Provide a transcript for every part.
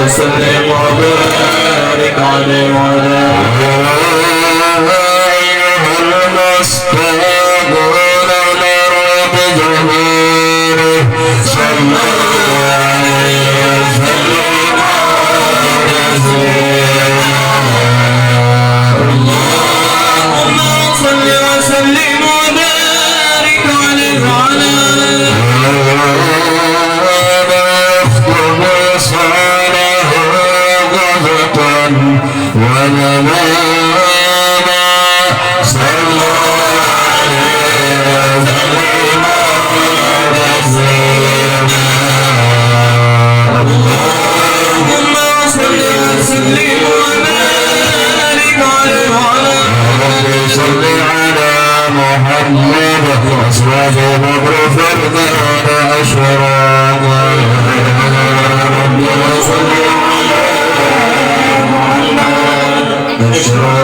وسلم وبارك عليه وعلى أيها المستغفرون لرب جميله صلى عليه وسلم اللهم صل وسلم وبارك عليه وعلى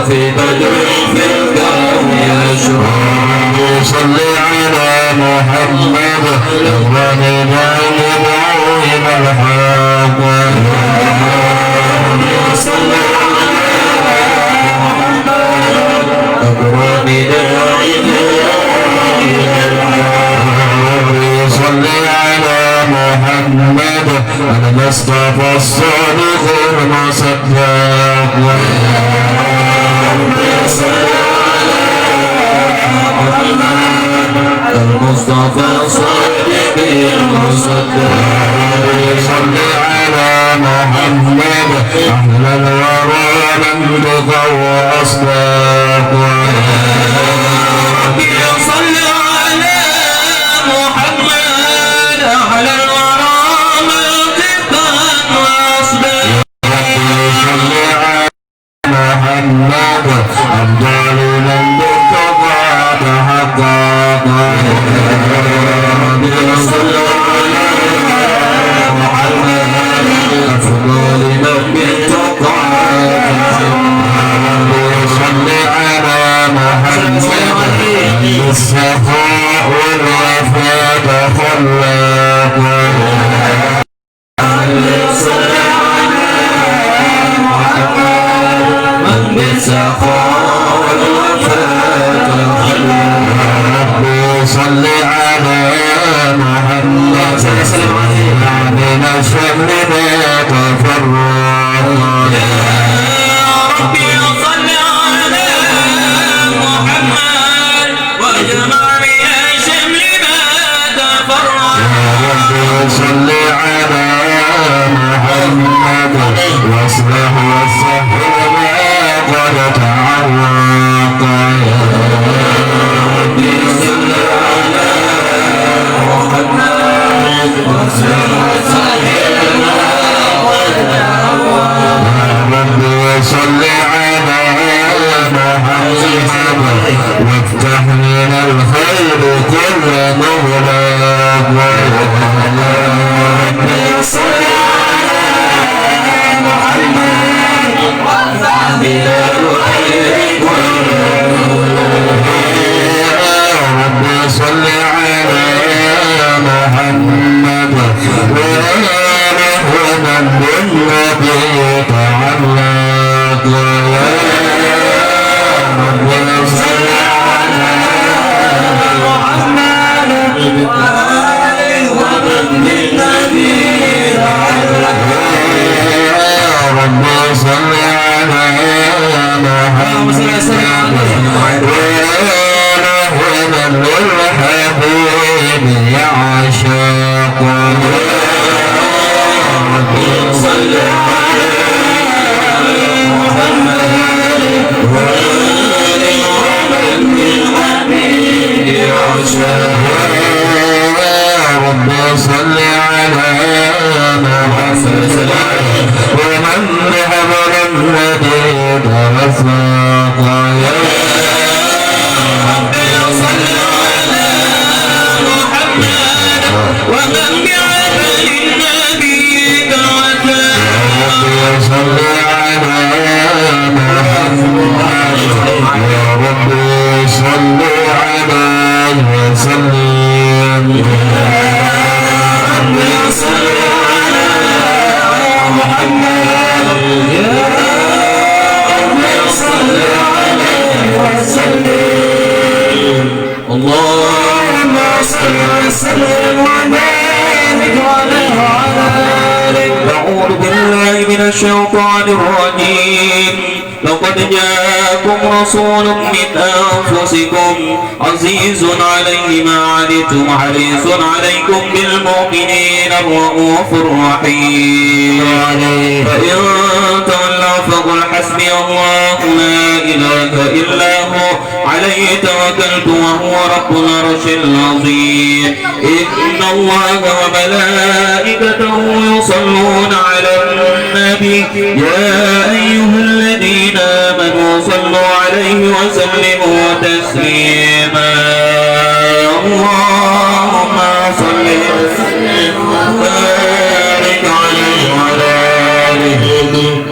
في بدر في الكون أشرار صل على محمد أكرم داعي الحق صل على محمد أكرم داعي صل على محمد المصطفى الصادق المصدق المصطفى صادق المصدق صل على محمد أحلى الورى من بقى وأصدق صل على محمد أحلى الورى من بقى وأصدق صل على محمد أفضل من بقى تحقق صل على محمد أفضل من بقى صل على محمد الصفاء والوفاء خلاق صل على محمد من بالسخاء والوفاء خلاق صل على محمد من الشر ما تفرق يا ربي صل على محمد واجمع من الشمل ما تفرق يا ربي صل على محمد واصلح وسهل ما قد تعرق يا ربي صل على محمد واصلح وسهل ما قد تعرق يا ربي صل على محمد وافتح من الخير كل مغلق يا ربي صل على محمد وافتح من الخير كل مغلق يا ربي صل على محمد وآله ومن بالنبي تعلق يا ربي صل على محمد وآله ومن بالنبي تعلق يا ربي صل على محمد وآله ومن بالحبيب يعشق يا ربي صل على محمد وآله ومن بالحبيب يعشق يا ربي صل على محمد ومن بحبل الذي توفق يا ربي صل على محمد ومن بعمل النبي توفق يا ربي صل على محمد يا ربي صل عليه وسلم يا ربي صل على محمد الشيطان الرجيم لقد جاءكم رسول من أنفسكم عزيز عليه ما عنتم حريص عليكم بالمؤمنين الرؤوف الرحيم فإن تولوا فقل حسبي الله لا إله إلا هو عليه توكلت وهو رب العرش العظيم إن الله وملائكته يصلون على النبي يا أيها الذين آمنوا صلوا عليه وسلموا تسليما اللهم صل وسلم وبارك عليه وعلى آله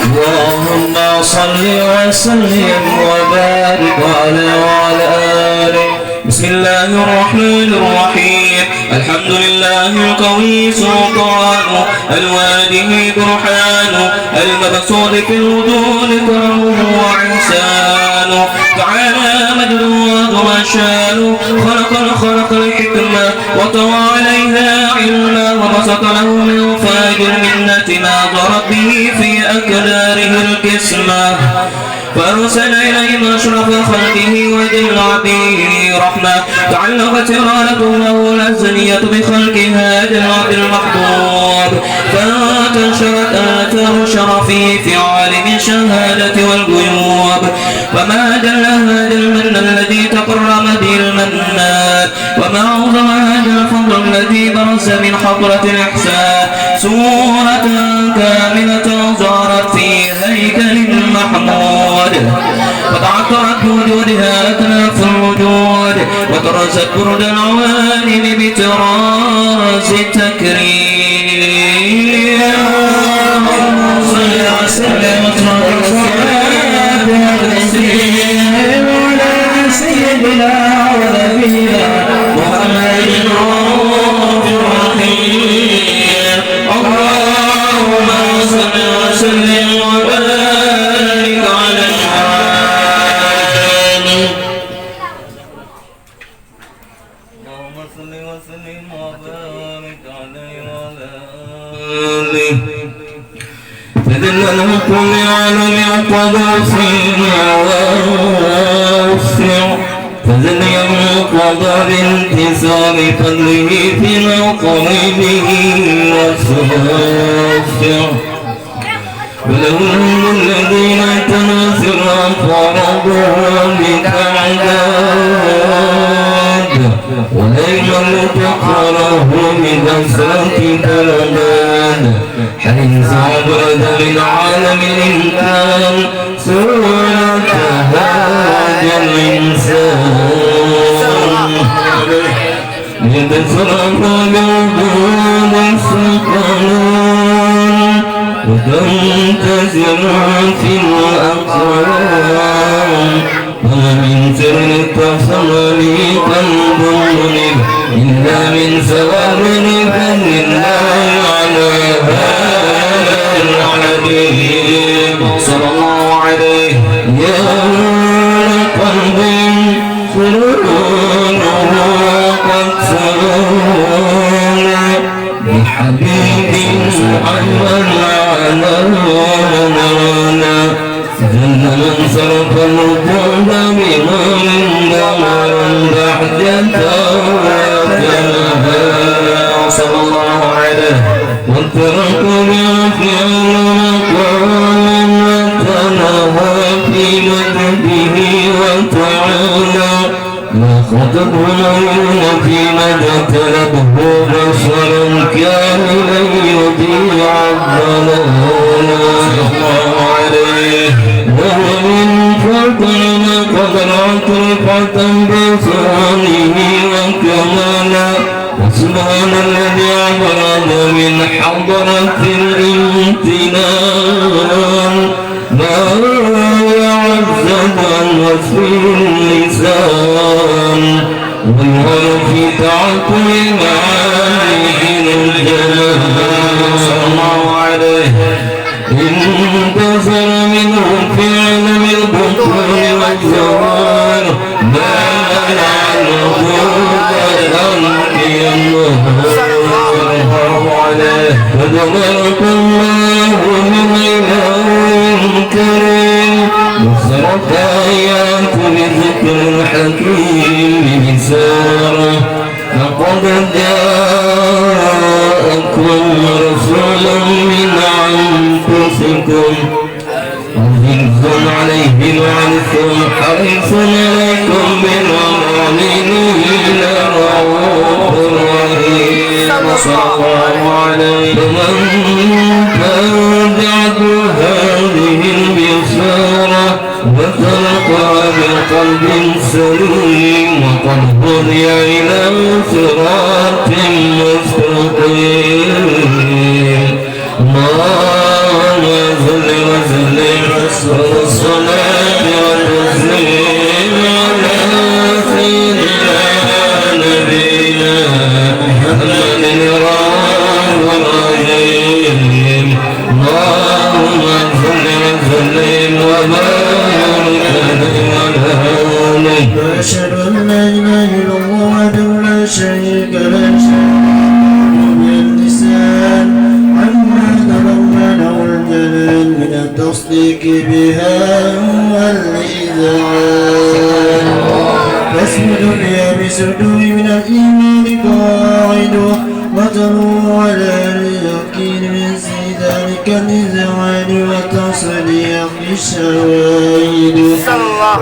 اللهم صل وسلم وبارك وعلى آله. بسم الله الرحمن الرحيم. الحمد لله القوي سلطانه، الواده برهانه، المبسوط في الوجود كرمه وإحسانه، تعالى مجده وعظم شانه، خلق الخلق الحكمة وطوى عليها علما، وبسط له من فاجر منة ما ضرب به في أكداره القسمة، فأرسل إليهم أشرف خلقه وجل عبده رحمة، تعلقت إرادته له الأزلية بخلق هذا العبد المحبوب، فانتشرت آثار شرفه في عالم الشهادة والغيوب، فما جل هذا المن الذي تقرم به المنان، وما عظم هذا الفضل الذي برز من حضرة الإحسان، سورة كاملة ظهرت في هيكل محمود، وتعطرت بوجودها أكناف الوجود، وترست برد العوالم بتراس التكريم. اللهم صل وسلم على سيدنا ونبينا محمد الرؤوف الرحيم. اللهم صل وسلم وبارك على الحبيب. اللهم صل وسلم وبارك عليه وعلى آله. فدللكم بعلم قدسنا ووسع، فذل ينقضى بانتساب فضله في مقربه وسافع، ولهم الذين تناسوا الأطراف بك عداد وليلا تقره بكثرة كلمان حيث أبرد للعالم الإمكان سورة هذا الإنسان يتصرف بالوجود السلطان وتنتزع في الأقوام وما من سر التصل لي قلب منيب إلا من ثواب فضل الله على هذا الحبيب صلى الله عليه يا قلب سرور قد سرور بحبيب محمد علمنا جل من صرف الوجود بنور دمر بحجته صلى الله عليه وترك بفعل مقام وتنهى في مجده وتعالى ما خطبنا في مدى طلبه بشر كاملا يضيع الضلال صلى الله عليه وهو من فضلنا قدر عطرفة بصانه وكمالا وسبحان الذي أبرد من حضرة الامتنان ما يعزز عن وصف اللسان والغر في تعطي معاني الجلال صلى الله عليه انتصر منه في علم البطون والزوال ما منع الوجود الأنبياء الله عليه فدمرك الله من إله كريم وصرت آيات بذكر الحكيم بسارة فقد جاءكم رسول من أنفسكم عزيز عليه وعنتم حريص عليكم بالمؤمنين رؤوف رحيم صلى الله عليه ومن تابعت هذه البشارة وتلقى بقلب سليم وقد هدي إلى صراط مستقيم اللهم صل وسلم والصلاة والتسليم على سيدنا نبينا محمد الرحيم اللهم صل وسلم وبارك عليه وأشهد أن لا إله إلا الله وحده لا شريك له باللسان عما تضمنه الجلال من التصديق بها والإذعان فاسجد بها بسجود من الإيمان قاعد وتلو على اليقين من ذلك الإذعان وتصديق الشواهد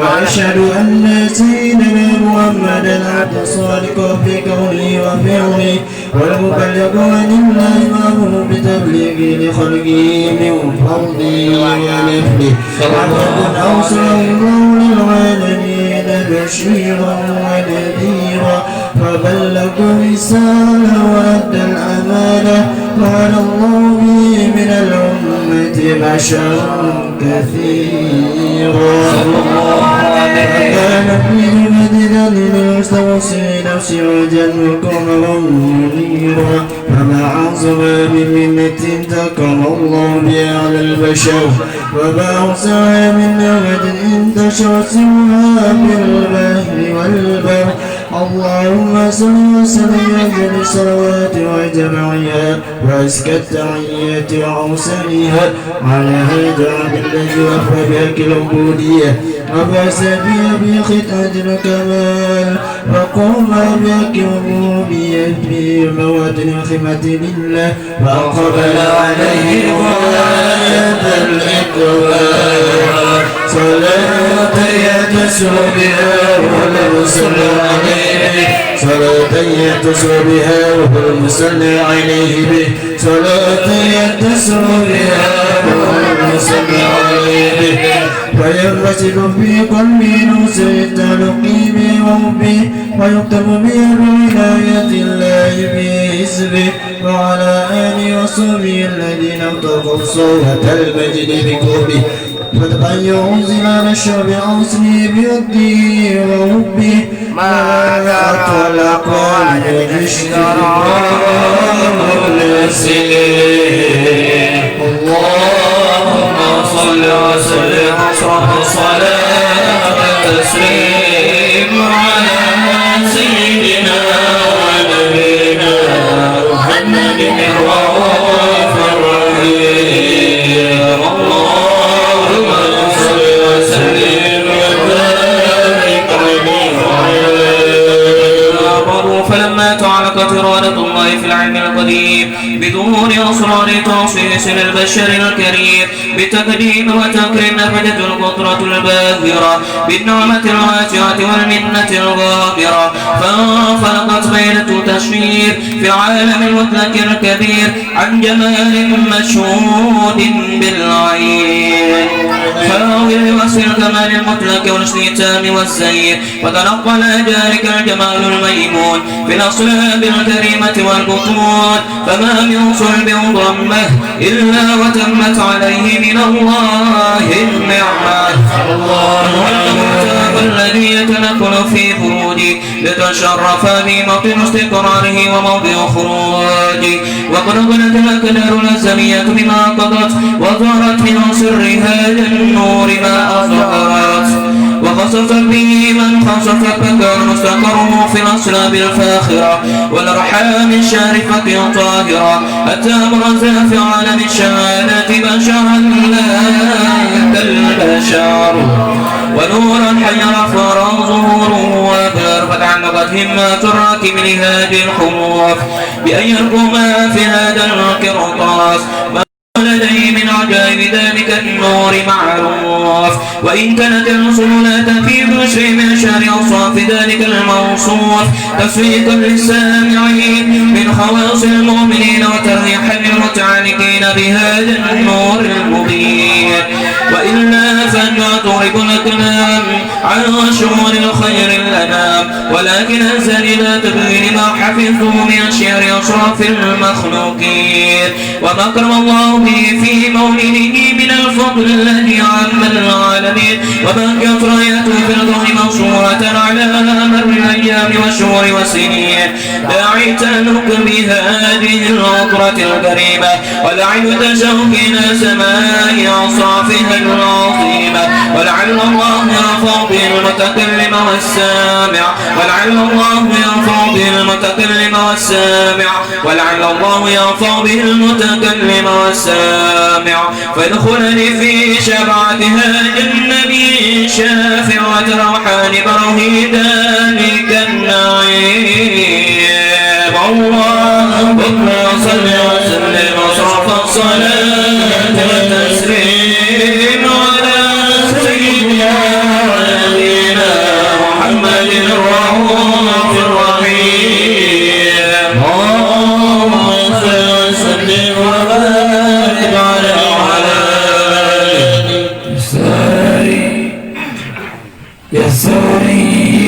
وأشهد أن سيدنا محمدا عبد الصادق في قوله وفعله والمبلغ عن الله مأمور بتبليغ لخلقه من فضله ونفله وقد أرسله الله للعالمين بشيرا ونذيرا فبلغ الرسالة وأدى الأمانة قال الله به من الأمة بشرا كثيرا كان في مدينة للمستوصي نفسي وجنكم منيرا فما أعظم من منة تكرم الله بها على البشر وما أوسع من نعمة انتشر سواها بالبحر والبر اللهم صل وسلم على الصلوات وجمعها وأزكى التحيات وأوسعها على هذا الذي وفى بك العبودية وفاز بها بخدمة الكمال وقام بك ربوبية في مواد خدمة لله وأقبل عليه غاية الإقبال صلاة يتصل بها وهو المصلي عليه صلاة يتصل بها وهو المصلي عليه به صلاة يتصل بها وهو المصلي عليه به وينرسل في قلبي نوسع التلقي به وحبه ويكتب به بولاية الله في حزبه وعلى آله وصحبه الذين ارتقوا صوت المجد بقربه فتقن ينزل على الشعب أوصني بيده وحبه ما أطول قلبي اللهم صل وسلم صلاة تسليم على سيدنا ونبينا محمد الرؤوف الرحيم اللهم صل وسلم وبارك عليه فلما تعلقت إرادة الله في العلم القديم بظهور أسرار تخصيص للبشر الكريم بالتقديم وتكريم نفذت القدرة الباهرة بالنعمة الواسعة والمنة الغافرة فانفلقت بينة تشفير في العالم المطلق الكبير عن جمال مشهود بالعين فاضل وصف الكمال المطلق والحسن التام والزين وتنقل ذلك الجمال الميمون في الأصلاب الكريمة والبطون فما من صلب ضمه إلا وتمت عليه من الله النعمة الله المتاب الذي يتنقل في فروجه لتشرف بموطن استقراره وموضع خروجه وقد غلت الأكدار الأزمية بما قضت وظهرت من سر هذا النور ما أظهرت وخصف به من خصف فكان مستقره في الأصلاب الفاخرة والأرحام الشارفة طاهرة حتى برز في عالم الشهادة بشرا لا كالبشر ونورا حير فرى ظهوره وبر فتعلقت همات الراكب لهذه الخروف بأن يركما في هذا القرطاس لديه من عجائب ذلك النور معروف وإن كانت الرسل لا تفيد شيء من شر أوصاف ذلك الموصوف تسويقا للسامعين من خواص المؤمنين وتريحا للمتعلقين بهذا النور المبين وإلا فنضرب الكلام عن شؤون الخير الأنام ولكن أنزل لا تبين ما حفظه من شعر أشرف المخلوقين وما أكرم الله به في مولده من الفضل الذي عم العالمين وما كانت رايته في الكون منصورة على مر الأيام والشهور والسنين داعي تنك بهذه العطرة الكريمة وداعي تشوق إلى سماء أوصافها العظيمة ولعل الله يرفع به المتكلم والسامع ولعل الله يرفع به المتكلم والسامع ولعل الله يرفع به المتكلم والسامع فادخلني في شفاعة هذا النبي شافعة روحان بروه ذلك النعيم اللهم صل وسلم وصرف الصلاة والتسليم على سيدنا ونبينا محمد الرؤوف الرحيم اللهم صل وسلم وبارك على يا سيدنا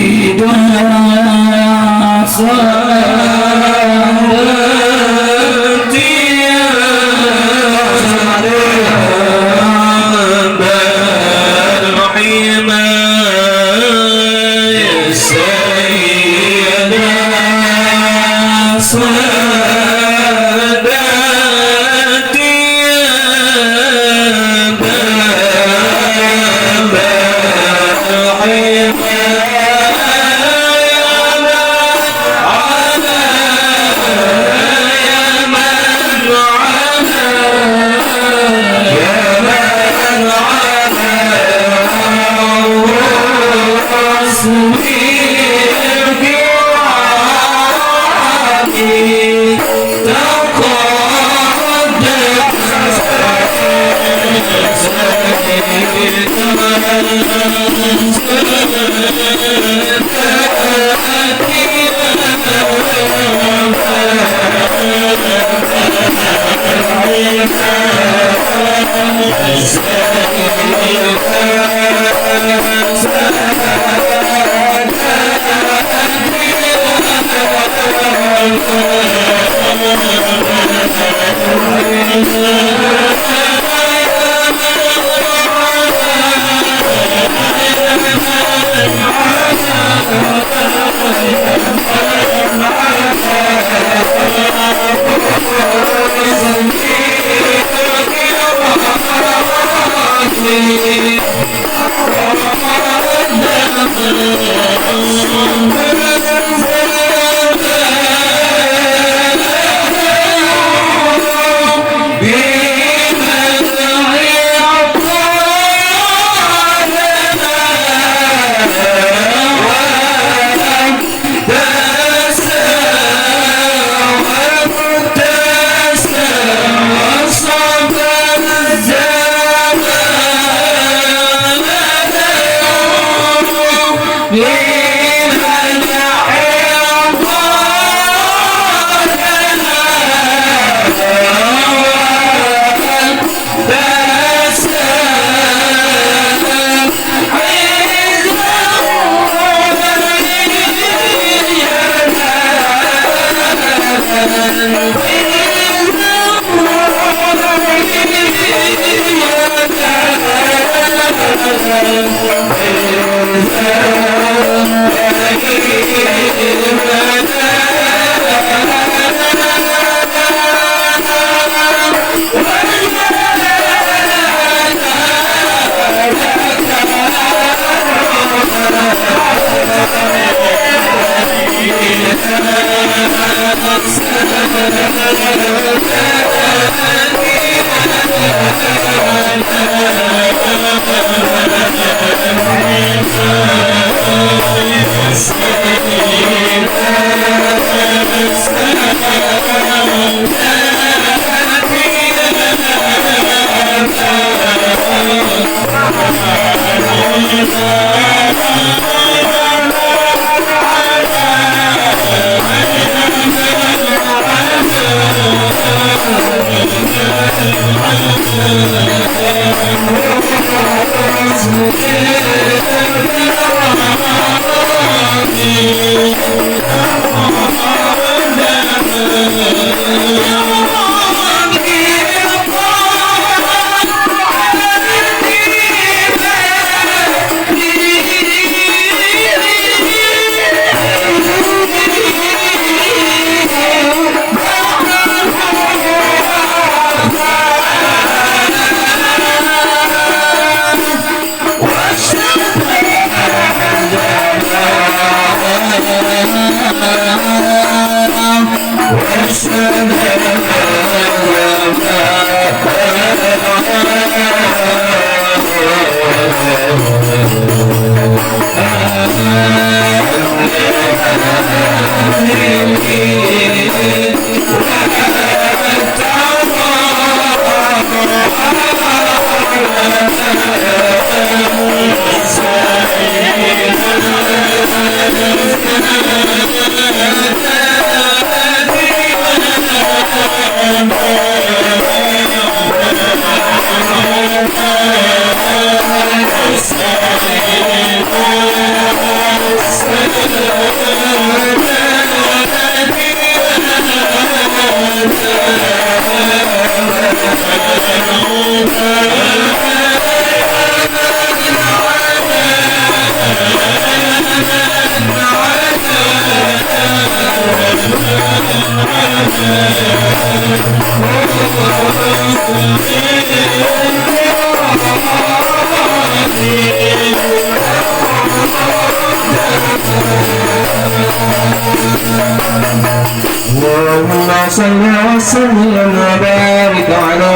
اللهم صل وسلم وبارك على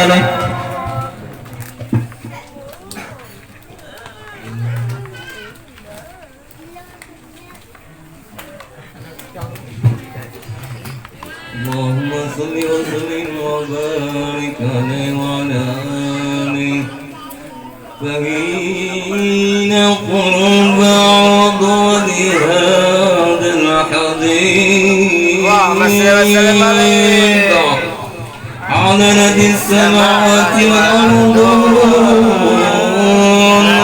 آله. اللهم صل وسلم وبارك عليه وعلى آله فحين قرب عضو هذا الحديث أعلنت السماوات والأرض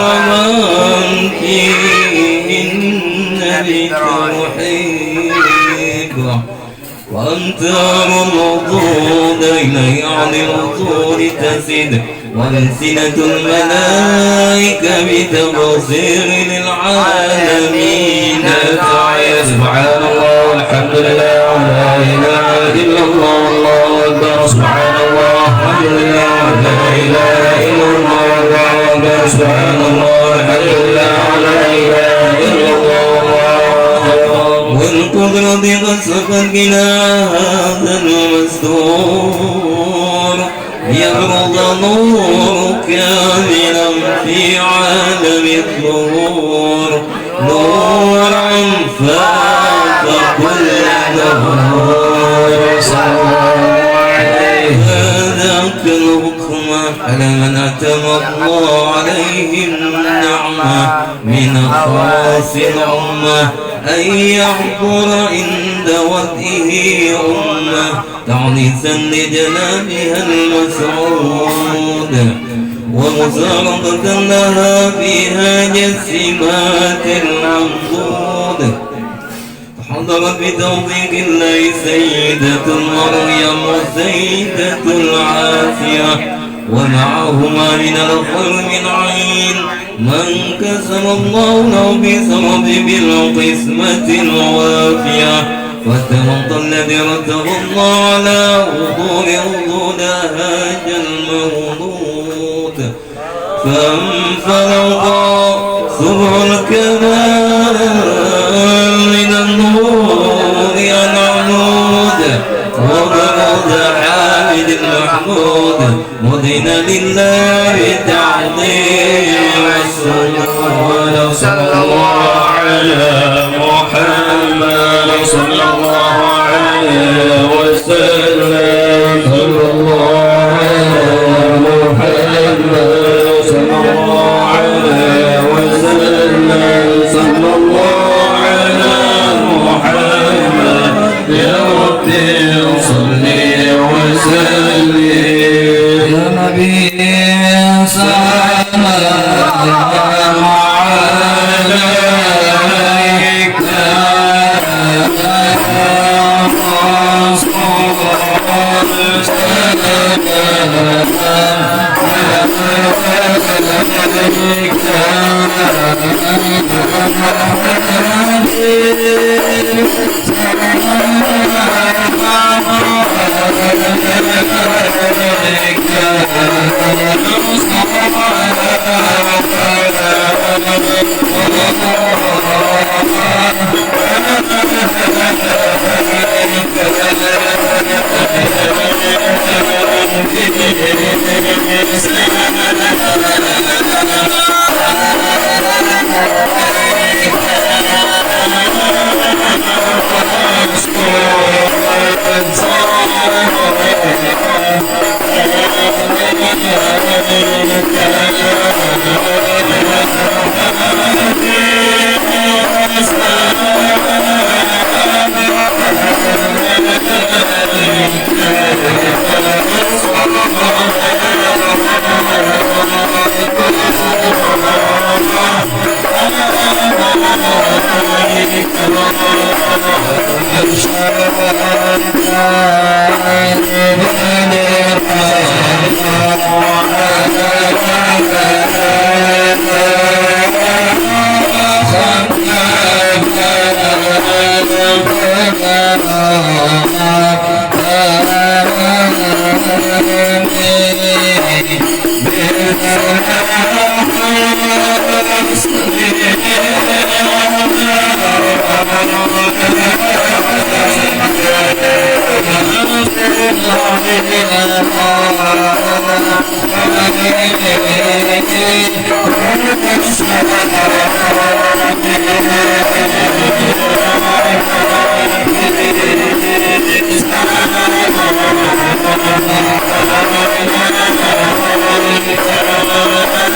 ومن فيهن بتوحيد وأمتار الموضود إليه عن الطور تسد وألسنة الملائكة بتبصير للعالمين تعيش. سبحان الله والحمد لله ولا إله إلا الله والله أكبر. سبحان الله والحمد لله ولا إله إلا الله والله أكبر. سبحان الله والحمد لله ولا إله إلا الله والله أكبر. والقدرة قد سبقنا هذا المستور يبرز نور كاملا في عالم الظهور نورا فاق كل نور. هذاك الحكم على من أتم الله عليه النعمة من خاص الأمة أن يحضر عند وجهه أمة تعريسا لجنابها المسعود ومسارقة لها فيها جسيمات المنضود. حضر بتوفيق الله سيدة مريم وسيدة العافية ومعهما من الخير من عين من كسب الله له بسبب بالقسمة الوافية فترضى الذي رتب الله على وضوء هاج المولود فانفلق سبع الكمال من النور العمود وبرد حامد المحمود مدين لله تعظيم السجود. صلى الله على محمد صلى الله عليه وسلم. صلى الله على محمد صلى الله عليه وسلم. صلى الله على محمد يا ربي صل وسلم. يا نبي سلام عليك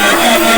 Thank you.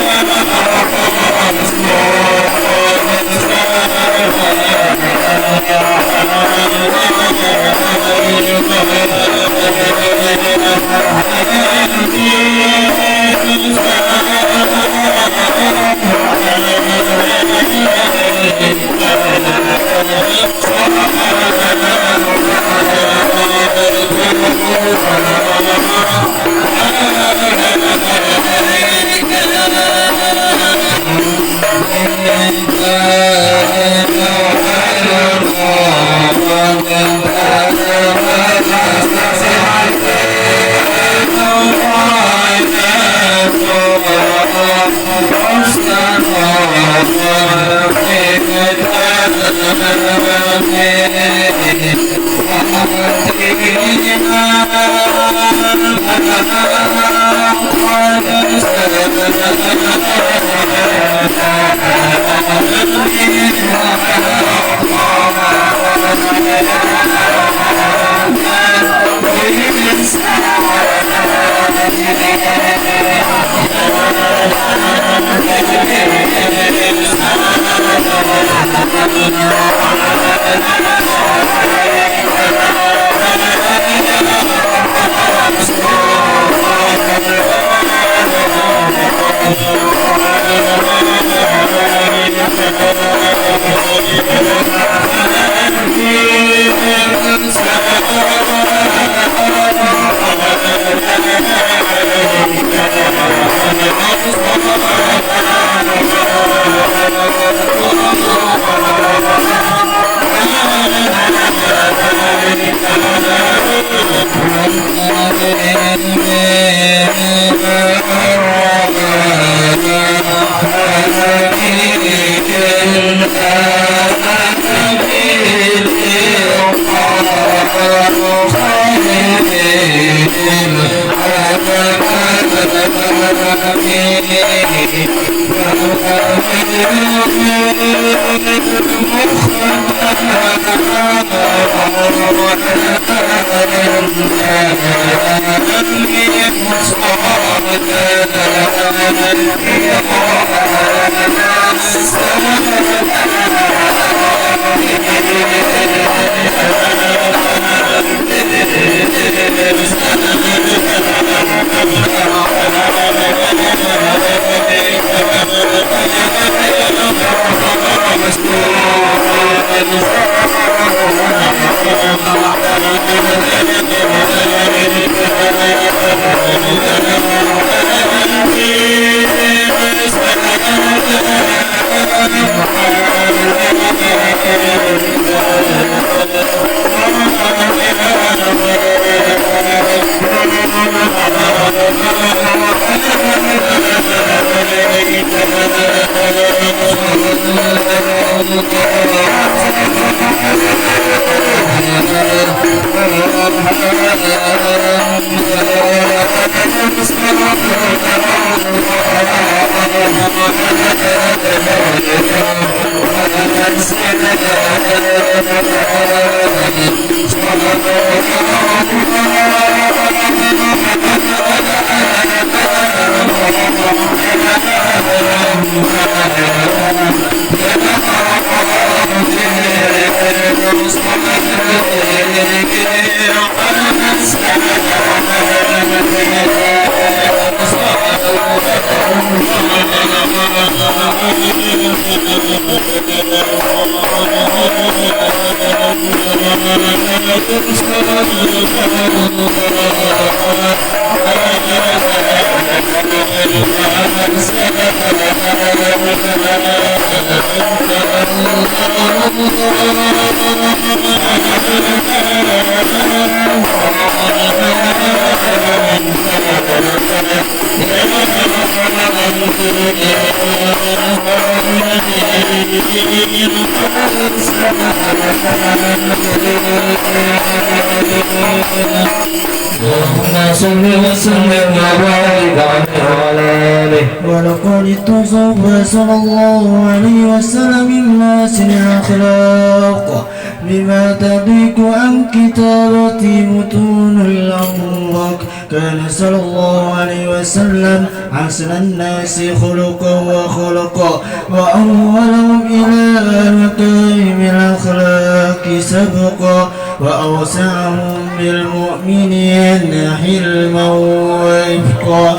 ولقد اتصف صلى الله عليه وسلم الناس الأخلاق بما تضيق عن كتابة متون الأملاك. كان صلى الله عليه وسلم أحسن الناس خلقا وخلقا وأولهم إلى مكارم الأخلاق سبقا وأوسعهم بالمؤمنين حلما ورفقا.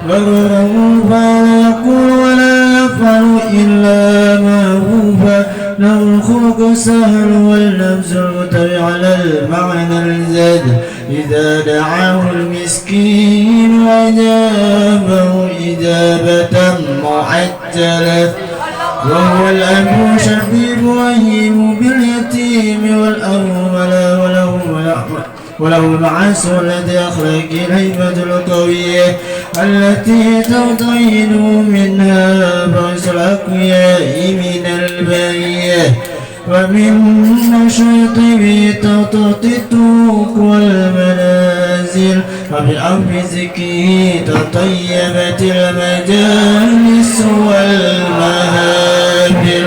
برره فلا يقول ولا يفعل إلا معروفا. له الخلق سهل واللبس المتبع على المعنى الزاد. إذا دعاه المسكين أجابه إجابة معجلة. وهو الأب شفيق رهيم باليتيم والأرملة وله المعاصي الذي أخرج الهيبة القوية التي تطين منها بعض الأقوياء من البرية ومن نشاط تطيط والمنازل وبالعرف ذكره تطيبت المجالس والمهابل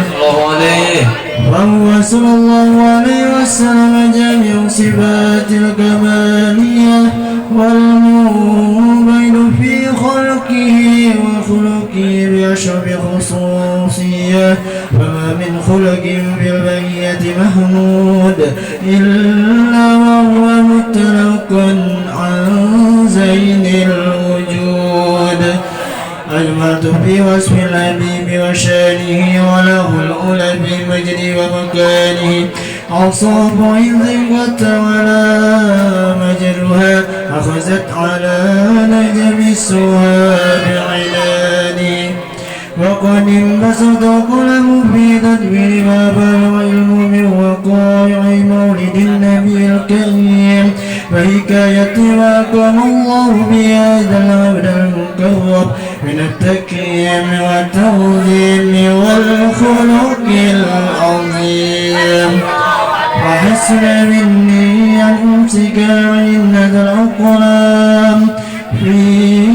وهو صلى الله عليه وسلم جميع صفات الكمالية والمبين في خلقه وخلقه بأشرف خصوصية وما من خلق في البرية محمود إلا وهو متلق عن زين الوجود أجملت في وصف الحبيب وشانه وله الأولى بمجد ومكانه أوصاف عز وتولى مجدها أخذت على نجم السهاب عناني وقد انبسط كل مفيدة بما العلم من وقائع مولد النبي الكريم فحكاية واكرم الله بهذا العبد المكرم من التكريم والتعظيم والخلق العظيم وحسن مني أن أمسك عند الأقلام في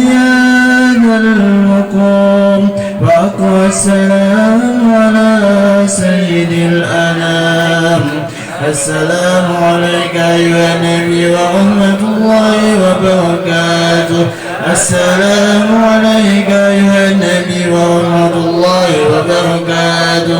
هذا المقام وأقوى السلام على سيد الأنام السلام عليك أيها النبي ورحمة الله وبركاته السلام عليك أيها النبي ورحمة الله وبركاته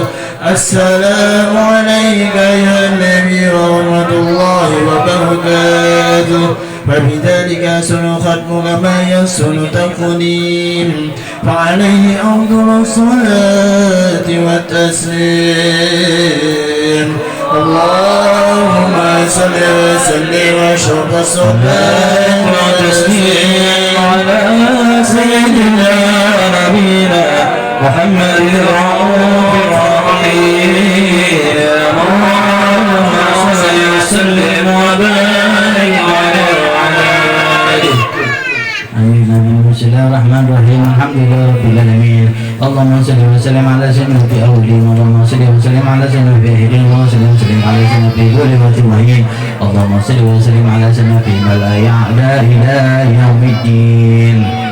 السلام عليك أيها النبي ورحمة الله وبركاته وبذلك يسن ختمك ما يسن تقديم فعليه أفضل الصلاة والتسليم اللهم صل وسلم واشرف الصلاة والتسليم على سيدنا نبينا محمد الرؤوف الرحيم اللهم صل وسلم وبارك عليه وعلى آله. بسم الله الرحمن الرحيم الحمد لله رب العالمين اللهم صل وسلم على سيدنا في أولين اللهم صل وسلم على سيدنا في آخرين اللهم صل وسلم على سيدنا في كل وقت وحين اللهم صل وسلم على سيدنا في ملأ أعلى إلى يوم الدين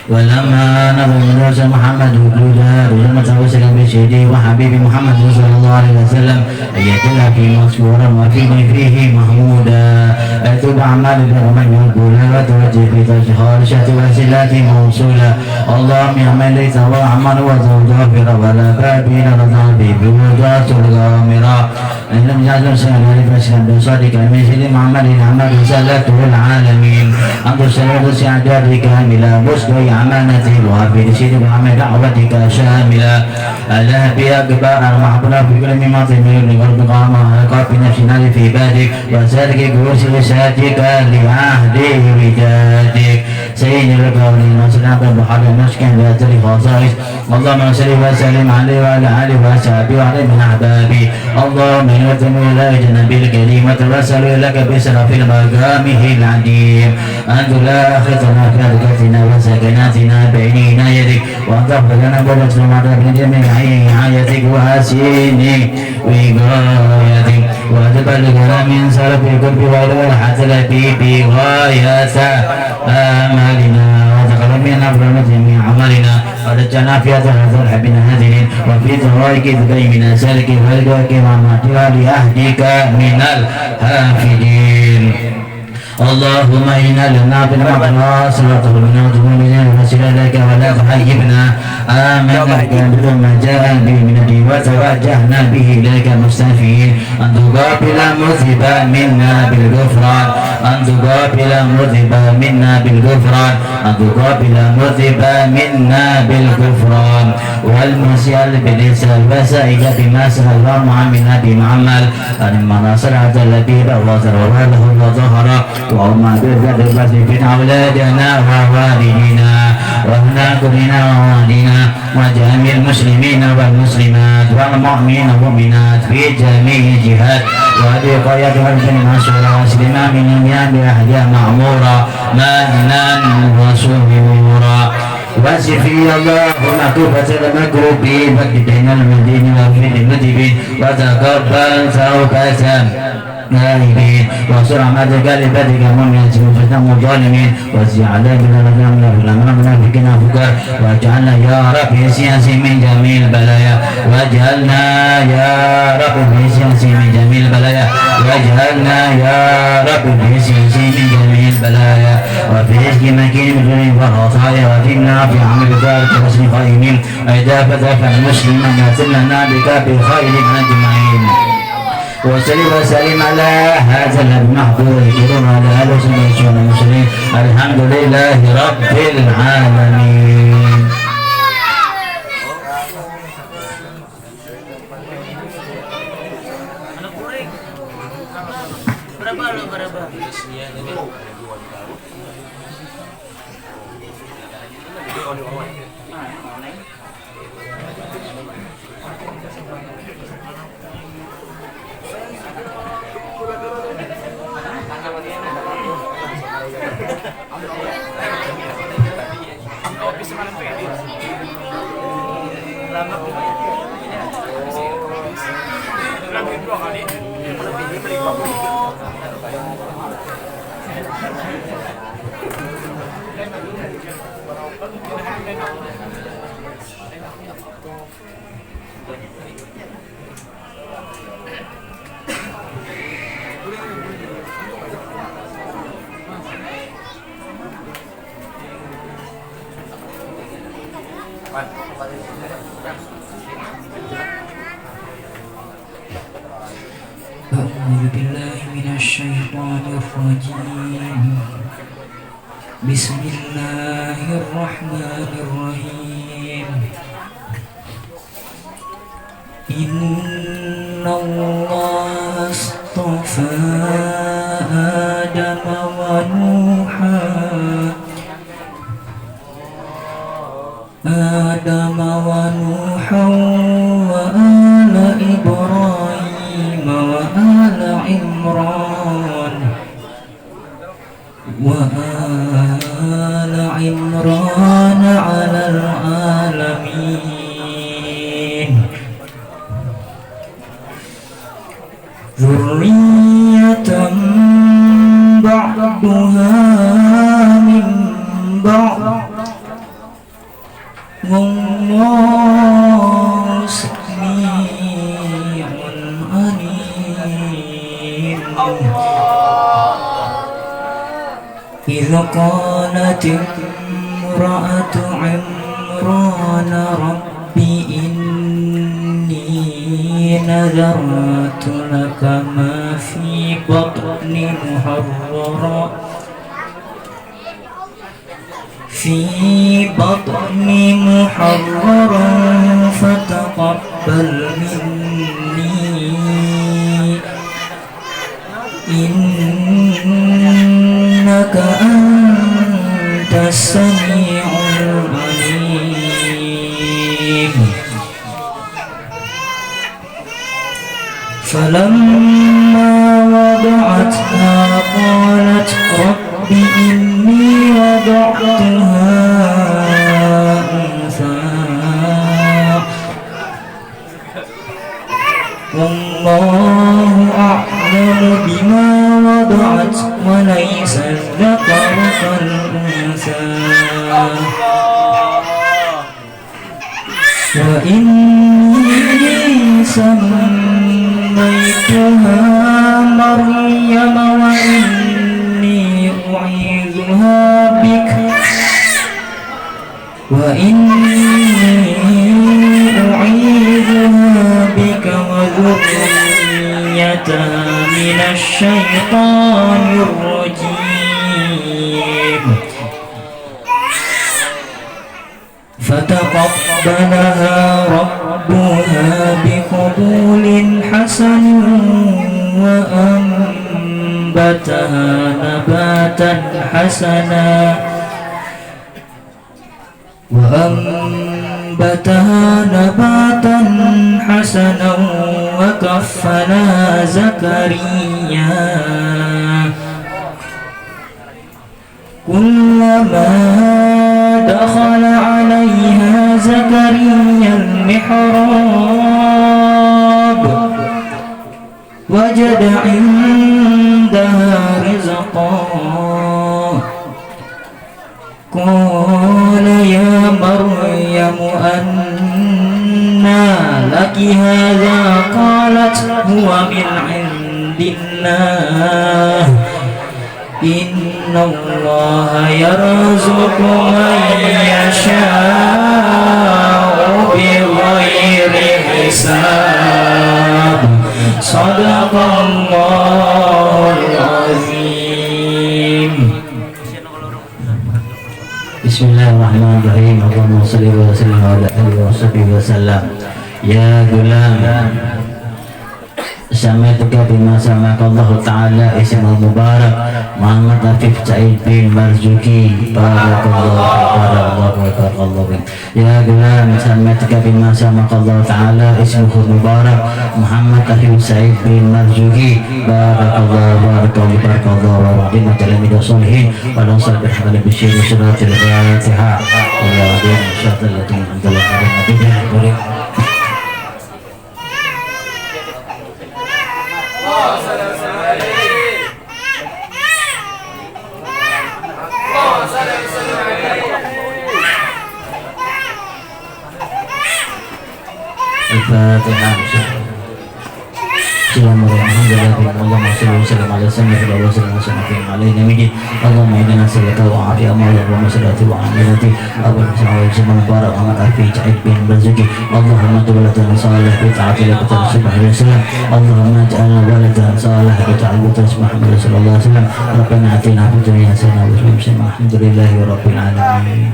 ولما نبي من محمد وجودا ولما وسلم بسيدي وحبيبي محمد صلى الله عليه وسلم أيتنا في مذكورا وفيني فيه محمودا أتوب أعمال ومن يقول وتوجه في تشهارشة وسيلات موصولة اللهم يا من ليس وعمل وتغفر ولا بابين رضا بوجات الغامرة إن لم يعلم سيئا فاشهد بصدق من سيد محمد عمل رسالته العالمين أنت سيد سعداد كاملة مسلم أمانته وفي سيد محمد دعوتك شاملة ألا بأكبر المحبوب في كل مما تميل لقلب قامة في نفسنا في بادك وسالك قوس لساتك لعهد ودادك سيد القولين وسلام بحر المسكن ذات الخصائص اللهم صل وسلم عليه وعلى آله وصحبه وعلى من أحبابه اللهم يتم إلى جنبي الكريم وتوسل لك بسرف المقامه العديم أنت لا أخذنا في أركتنا وسكناتنا بين عنايتك وأن تغفر لنا ونسلم على من جميع رعايتك وحسين وقايتك وتبلغنا من سلف القلب والراحة التي بغاية آمالنا وتقبل منا برمة من عملنا ورجعنا في هذا الحبنا هذين وفي طرائق من سلك والدوك ومعتها لأهدك من الحافدين اللهم إنا لنا بالمعاصي وتغفرنا ذنوبنا ونسل لك ولا تحيبنا آمنا بك بما جاء به من الدين وتوجهنا به إليك مستنفين أن تقابل مذهبا منا بالغفران أن تقابل مذهبا منا بالغفران أن تقابل مذهبا منا بالغفران والمسيال بالإنسان وسائل بما سهل الله منا بمعمل أن من صلعت اللبيب وظهر وله وظهر وهم بالبدر بين أولادنا ووالدنا وهناك كلنا ووالدينا وجميع المسلمين والمسلمات والمؤمنين والمؤمنات في جميع الجهات وبقايتها الكلمة سورة سلمة من اليوم بأحد مأمورا مائلا وسرورا وسفي اللهم توبة المكروبين فكتنا المدين وفي المدبين وتقبل توبة نائبين وانصر عمادك لبدك مؤمنين فتنة الظالمين وزع عليك لنا منافقين فكر واجعلنا يا رب سياسي من جميع البلايا واجعلنا يا رب سياسي من جميع البلايا واجعلنا يا رب سياسي من جميع البلايا وفي رزق مكين من جميع الخطايا وفينا في عمل ذلك وحسن قائمين أيضا فتح المسلمين يتم لنا بك بخير أجمعين وسلم على هذا المحبوب الكريم على آله وصحبه المسلمين الحمد لله رب العالمين. أعوذ بالله من الشيطان الرجيم. بسم الله الرحمن الرحيم. إن الله اصطفى آدم ونوحا وآل إبراهيم وآل عمران على العالمين ذرية بعضها من بعض والله سميع عليم. إذ قالت امرأة عمران رب إني نذرت لك ما في بطني محررا فتقبل مني إنك أنت السميع العليم. فلما وضعتها قالت رب إني وضعتها أنثى والله أعلم بما وضعت وليس الذكر كالأنثى وإني سميتها مريم وإني أعيذها بك وذريتها من الشيطان الرجيم فتقبلها ربها بقبول حسن وأنبتها نباتا حسنا وأنبتها نباتا حسنا وكفلها زكريا كلما دخل عليها زكريا المحراب وجد عندها رزقا قال يا مريم أنى لك هذا قالت هو من عند الله إن الله يرزق من يشاء بغير حساب صدق الله العظيم. Bismillahirrahmanirrahim. Allahumma shalli wa sallim ala alihi wa sahbihi wa sallam. Ya gulam, sami'tuka bima samaka Allah Ta'ala ismul mubarak Muhammad Afif Sa'id bin Marzuki barakallahu. Ya gulam, sami'tuka bima samaka Allah Ta'ala ismul mubarak Muhammad Afif Sa'id bin Marzuki barakallahu wa rahimah talamidah solihin wa lansal bihaqali bishir suratul Fatihah wa ya'adun syaitan alhamdulillah alhamdulillah. Al-Fatihah. Bismillahirrahmanirrahim. Allahumma shalli wa sallim ala sayyidina wa sallim alaihi nabi. Allahumma inna nas'aluka wa afiya amwala wa masalati wa amalati. Allahumma salli mubarak Muhammad Afi Sa'id bin Marzuki. Allahumma tawallatan salih bi ta'ati la sallallahu alaihi wasallam. Allahumma ja'alna waladan salih bi ta'ati Muhammad sallallahu alaihi wasallam. Rabbana atina fid dunya hasanah wa fil akhirati hasanah. Alhamdulillahi rabbil alamin.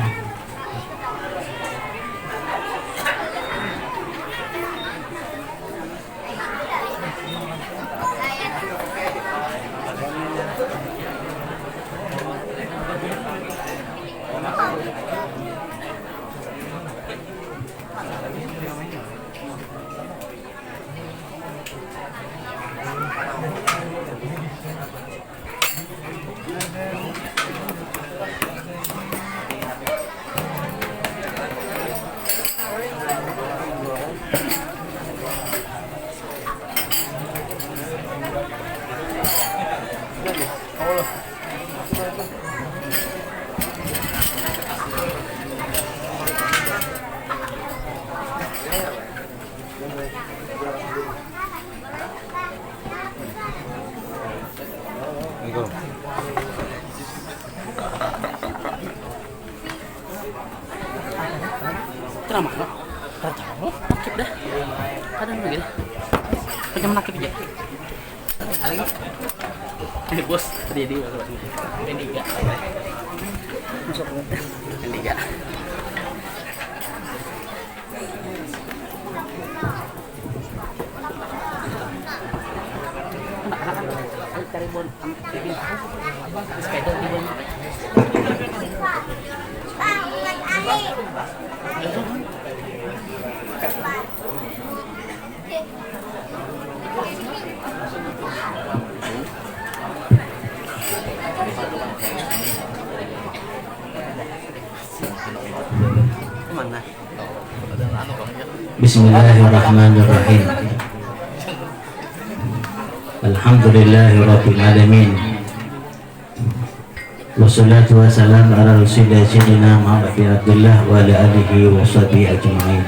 Ini bos, tadi dia ini enggak. Masuk ini enggak. Cari bon, sepeda di bon. Bismillahirrahmanirrahim. Alhamdulillahi alamin. Wassalatu wassalamu ala rasulillah sayyidina Muhammad bin Abdullah wa ala alihi wa sahbihi ajma'in.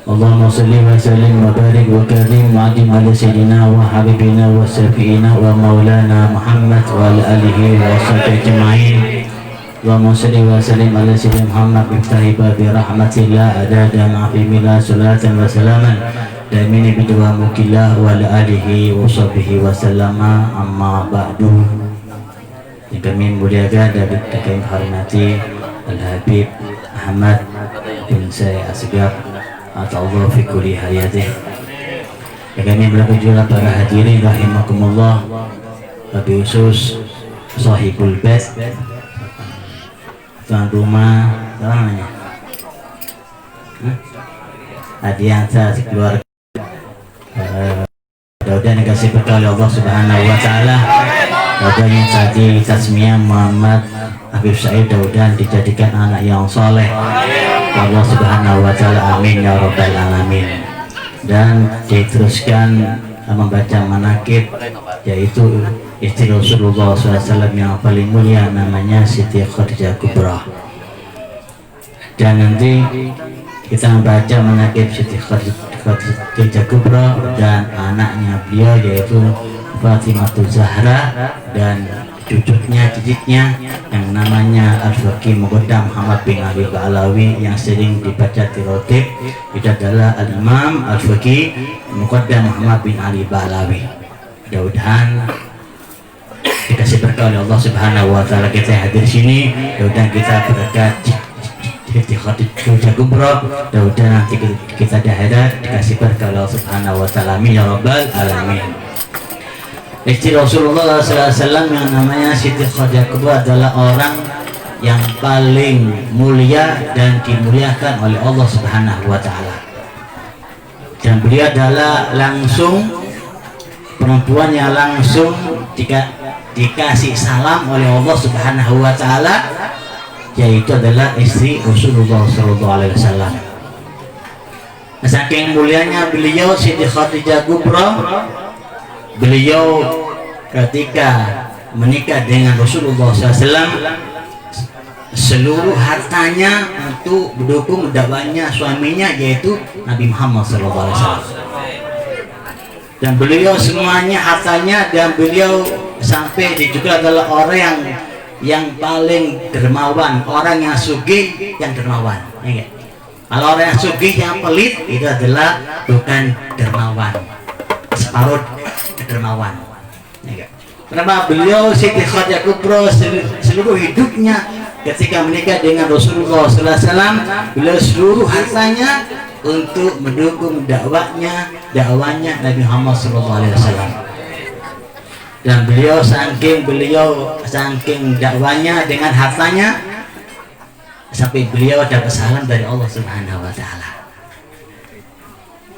Allahumma salli wa sallim wa barik wa karim wa adim ala sayyidina wa habibina wa syafi'ina wa maulana Muhammad wa ala alihi wa sahbihi ajma'in. Allahumma salli wa sallim ala sayyidina Muhammad biftahi babi rahmatillah adada ma'afimillah salatan wa salaman damini bidwa mukillah wa ala alihi wa sahbihi wa sallama amma ba'du. Yang kami muliakan dari kami hormati Al-Habib Ahmad bin Syekh Asgaf atau Allah fi kulli hayatih. Yang kami berlaku juga para hadirin rahimakumullah, lebih khusus sahibul bait, tuan rumah apa namanya? Hadiah keluarga. Mudah-mudahan dikasih berkah oleh Allah Subhanahu wa taala. Mudah-mudahan tadi tasmiyah Muhammad Habib Said mudah-mudahan dijadikan anak yang soleh. Allah Subhanahu wa taala, amin ya rabbal alamin. Dan diteruskan membaca manakib, yaitu istri Rasulullah SAW yang paling mulia namanya Siti Khadijah Kubra. Dan nanti kita membaca manakib Siti Khadijah Kubra dan anaknya beliau yaitu Fatimatul Zahra dan cucunya cicitnya yang namanya Al-Faqih Muqaddam Muhammad bin Ali Ba'alawi yang sering dibaca di rotib. Itu adalah Al-Imam Al-Faqih Muqaddam Muhammad bin Ali Ba'alawi. Mudah-mudahan dikasih berkah oleh Allah Subhanahu wa taala kita hadir sini. Mudah-mudahan kita berkat Siti Khadijah Kubra, mudah-mudahan nanti kita di akhirat dikasih berkah oleh Allah Subhanahu wa taala, amin ya rabbal alamin. Istri Rasulullah SAW yang namanya Siti Khadijah Kubra adalah orang yang paling mulia dan dimuliakan oleh Allah Subhanahu wa taala. Dan beliau adalah langsung perempuan yang langsung dikasih salam oleh Allah Subhanahu wa taala, yaitu adalah istri Rasulullah SAW. Saking mulianya beliau Siti Khadijah Kubra, beliau ketika menikah dengan Rasulullah SAW seluruh hartanya untuk mendukung dakwahnya suaminya yaitu Nabi Muhammad SAW. Dan beliau semuanya hartanya, dan beliau sampai juga adalah orang yang paling dermawan, orang yang sugih yang dermawan. Ya, kalau orang yang sugih yang pelit itu adalah bukan dermawan, separuh dermawan. Ya, kenapa beliau Siti Khadijah Kubra seluruh hidupnya ketika menikah dengan Rasulullah SAW, beliau seluruh hartanya untuk mendukung dakwahnya Nabi Muhammad SAW. Dan beliau saking dakwanya dengan hartanya sampai beliau dapat salam dari Allah Subhanahu wa taala.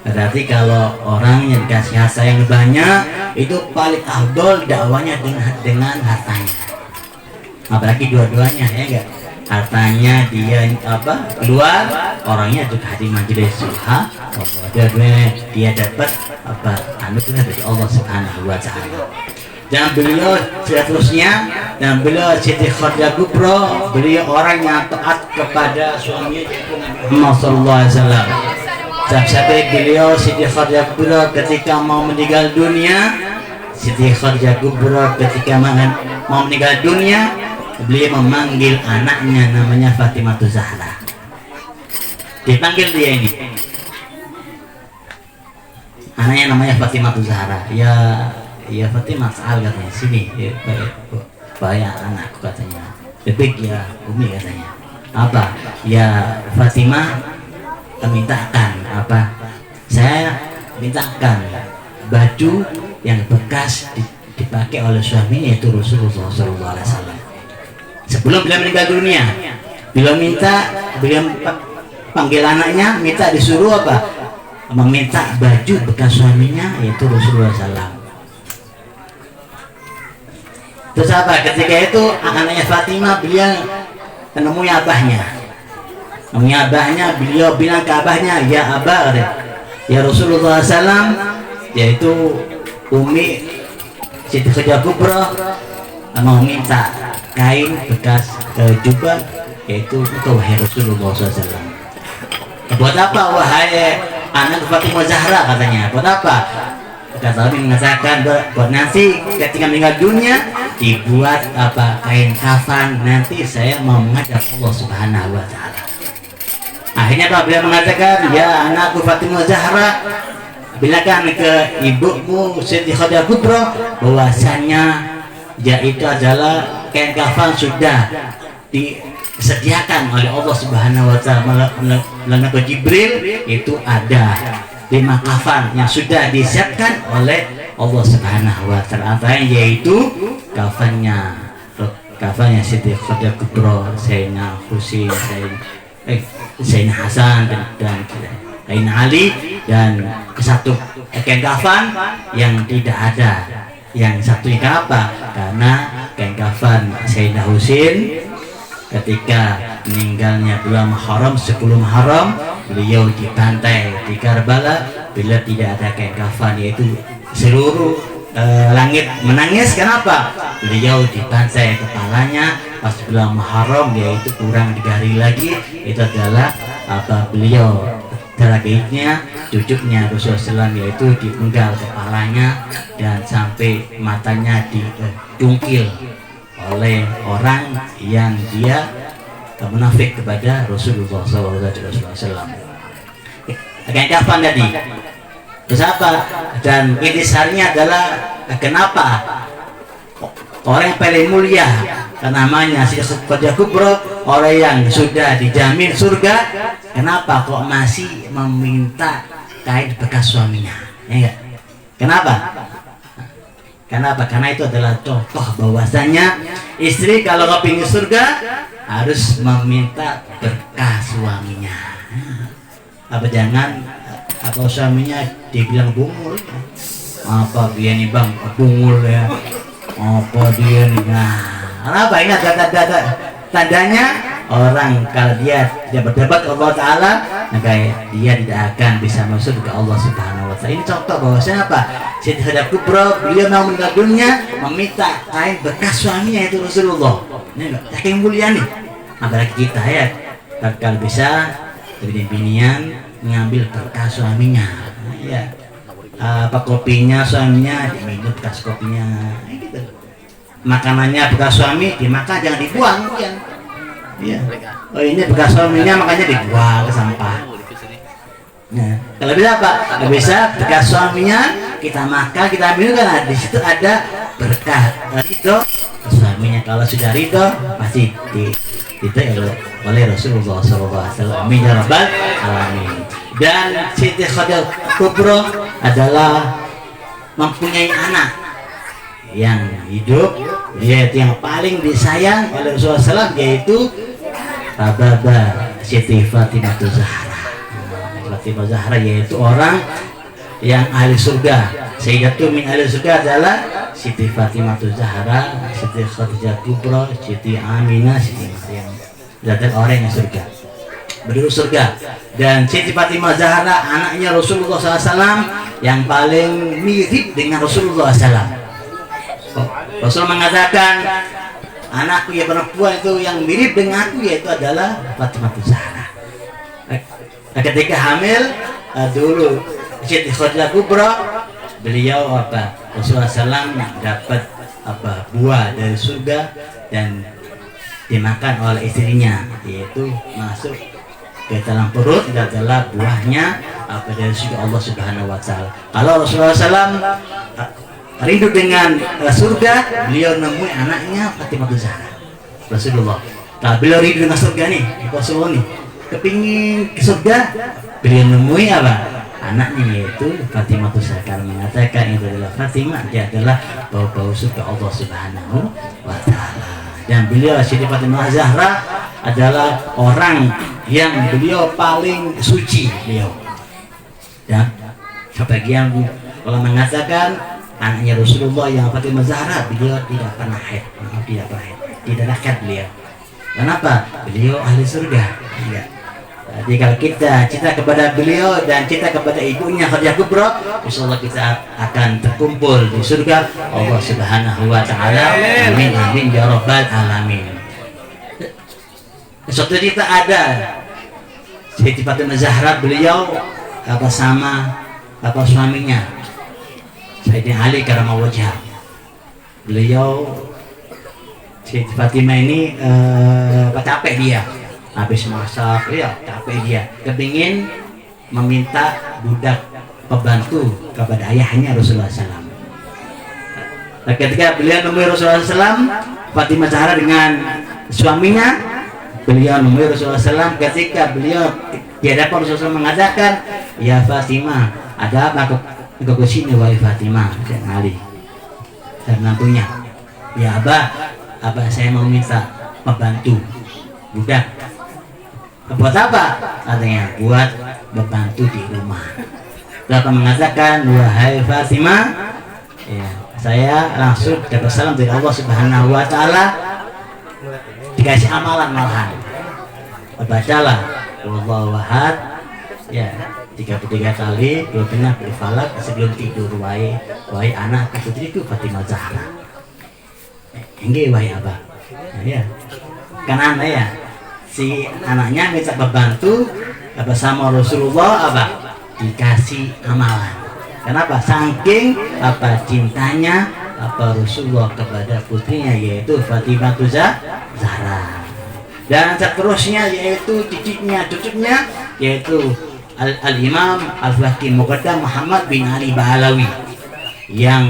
Berarti kalau orang yang dikasih harta yang banyak itu paling afdol dakwanya dengan hartanya. Apalagi dua-duanya, ya enggak? Hartanya dia keluar, orangnya juga hadir majelis subha, dua-duanya dia dapat anugerah dari Allah Subhanahu wa taala. Dan beliau seterusnya, dan beliau Siti Khadijah Kubra, beliau orang yang taat kepada suaminya yaitu Nabi Muhammad SAW. Sampai beliau Siti Khadijah Kubra ketika mau meninggal dunia, Siti Khadijah Kubra ketika mau meninggal dunia, beliau memanggil anaknya namanya Fatimatul Zahra. Dipanggil dia ini, anaknya namanya Fatimatul Zahra. Ya Fatimah Sa'al katanya, sini ya, bayar anakku katanya, lebih ya Umi katanya. Apa? Ya Fatimah mintakan saya mintakan baju yang bekas dipakai oleh suaminya yaitu Rasulullah SAW. Sebelum beliau meninggal dunia, beliau panggil anaknya, minta disuruh meminta baju bekas suaminya yaitu Rasulullah SAW. Terus ketika itu anaknya Fatimah, beliau menemui abahnya. Beliau bilang ke abahnya, ya abah, ya Rasulullah SAW, yaitu Umi Siti Khadijah Kubra mau minta kain bekas jubah yaitu untuk wahai Rasulullah SAW. Buat apa wahai anak Fatimah Zahra katanya? Buat apa? Kata Nabi mengatakan buat nanti ketika meninggal dunia dibuat kain kafan, nanti saya mau menghadap Allah Subhanahu wa taala. Akhirnya beliau mengatakan, ya anakku Fatimah Zahra, bilakan ke ibumu Siti Khadijah Kubra bahwasanya yaitu adalah kain kafan sudah disediakan oleh Allah Subhanahu wa taala melalui Jibril, itu ada 5 kafan yang sudah disiapkan oleh Allah Subhanahu wa taala, yaitu kafannya kafannya Siti Khadijah Kubra, Sayyidina Husain, Sayyidina Hasan dan Sayyidina Ali, dan satu kain kafan yang tidak ada. Yang satunya kenapa? Karena kain kafan Sayyidina Husain ketika meninggalnya bulan Muharram, 10 Muharram, beliau dibantai di Karbala. Bila tidak ada kain kafan, yaitu seluruh langit menangis. Kenapa? Beliau dibantai kepalanya pas bulan Muharram, yaitu kurang 3 hari lagi. Itu adalah beliau tragedinya cucunya Rasulullah SAW, yaitu dipenggal kepalanya dan sampai matanya dicungkil oleh orang yang dia munafik kepada Rasulullah SAW. Kain kafan tadi. Terus apa? Dan intisarinya adalah kenapa orang yang paling mulia, namanya Siti Khadijah Kubra, orang yang sudah dijamin surga, kenapa kok masih meminta kain bekas suaminya? Ya enggak? Kenapa? Kenapa? Karena itu adalah contoh bahwasanya istri kalau kepingin surga harus meminta berkah suaminya. Apa jangan atau suaminya dibilang bungul, apa dia nih bang bungul ya, apa dia nih. Nah, kenapa? Ini ada tandanya orang kalau dia tidak berdebat Allah Ta'ala, maka dia tidak akan bisa masuk ke Allah Subhanahu Wa Ta'ala. Ini contoh bahwasanya apa? Siti Khadijah Kubra, beliau mau meninggal dunia meminta kain bekas suaminya, itu Rasulullah. Ini saking mulia nih. Apalagi kita ya, kalau bisa bini-binian mengambil bekas suaminya. Ya, apa kopinya suaminya diminum bekas kopinya, gitu. Makanannya bekas suami dimakan, jangan dibuang ya. Iya. Oh ini bekas suaminya makanya dibuang ke sampah. Nah, kalau bisa apa? Kalau bisa bekas suaminya kita makan, kita minum, kan di situ ada berkah ridho suaminya. Kalau sudah ridho pasti itu oleh Rasulullah SAW. Amin ya rabbal alamin. Dan Siti Khadijah Kubra adalah mempunyai anak yang hidup, dia yang paling disayang oleh Rasulullah SAW, yaitu Rababa Siti Fatimah Zahra. Fatimah Zahra yaitu orang yang ahli surga. Sayyidatu min ahli surga adalah Siti Fatimah Zahra, Siti Khadijah Kubra, Siti Aminah, Siti Maryam. Dan orang yang surga, berdua surga. Dan Siti Fatimah Zahra anaknya Rasulullah SAW yang paling mirip dengan Rasulullah SAW. Rasul mengatakan anakku ya perempuan itu yang mirip dengan aku, yaitu adalah Fatimah Zahra. Ketika hamil dulu Siti Khadijah Kubra, beliau Rasulullah SAW dapat buah dari surga dan dimakan oleh istrinya, yaitu masuk ke dalam perut adalah buahnya dari surga Allah Subhanahu Wa Ta'ala. Kalau Rasulullah SAW rindu dengan surga, beliau nemui anaknya Fatimah Zahra. Rasulullah, kalau beliau rindu dengan surga nih, Rasulullah nih kepingin ke surga, beliau nemui apa? Anaknya, yaitu Fatimah Zahra. Karena mengatakan itu adalah Fatimah, dia adalah bau-bau surga Allah Subhanahu Wa Ta'ala. Dan beliau Siti Fatimah Zahra adalah orang yang beliau paling suci beliau. Dan sebagian kalau mengatakan anaknya Rasulullah yang Fatimah Zahra, beliau tidak pernah haid, tidak haid beliau. Kenapa? Beliau ahli surga. Ya. Jadi kalau kita cinta kepada beliau dan cinta kepada ibunya Khadijah Kubra, insyaallah kita akan terkumpul di surga Allah Subhanahu Wa Ta'ala. Amin amin ya rabbal alamin. Suatu cerita ada Siti Fatimah Zahra, beliau sama suaminya Sayyidina Ali karamah wajhah. Beliau Siti Fatimah ini capek dia habis masak, ya capek dia, kepingin meminta budak pembantu kepada ayahnya Rasulullah SAW. Ketika beliau menemui Rasulullah SAW, Fatimah Zahra dengan suaminya, beliau menemui Rasulullah SAW. Ketika beliau di hadapan Rasulullah SAW mengatakan, ya Fatimah, ada apa ke sini wahai Fatimah? Dan Ali dan nantunya, ya Abah, Abah saya mau minta membantu budak. Buat apa? Katanya buat membantu di rumah. Bapak mengatakan, wahai Fatimah, ya, saya langsung dapat salam dari Allah Subhanahu Wa Taala, dikasih amalan malahan. Bacalah Wallahu ahad, ya 33 kali, benar berfalak sebelum tidur. Wahai anak putriku Fatimah Zahra. Enggak wahai abah, ya kan anak ya, si anaknya minta membantu bersama Rasulullah, abah dikasih amalan. Kenapa? Saking cintanya Rasulullah kepada putrinya, yaitu Fatimah Zahra. Dan seterusnya yaitu cucunya, yaitu Al-Imam Al-Faqih Muqaddam Muhammad bin Ali Ba'alawi, yang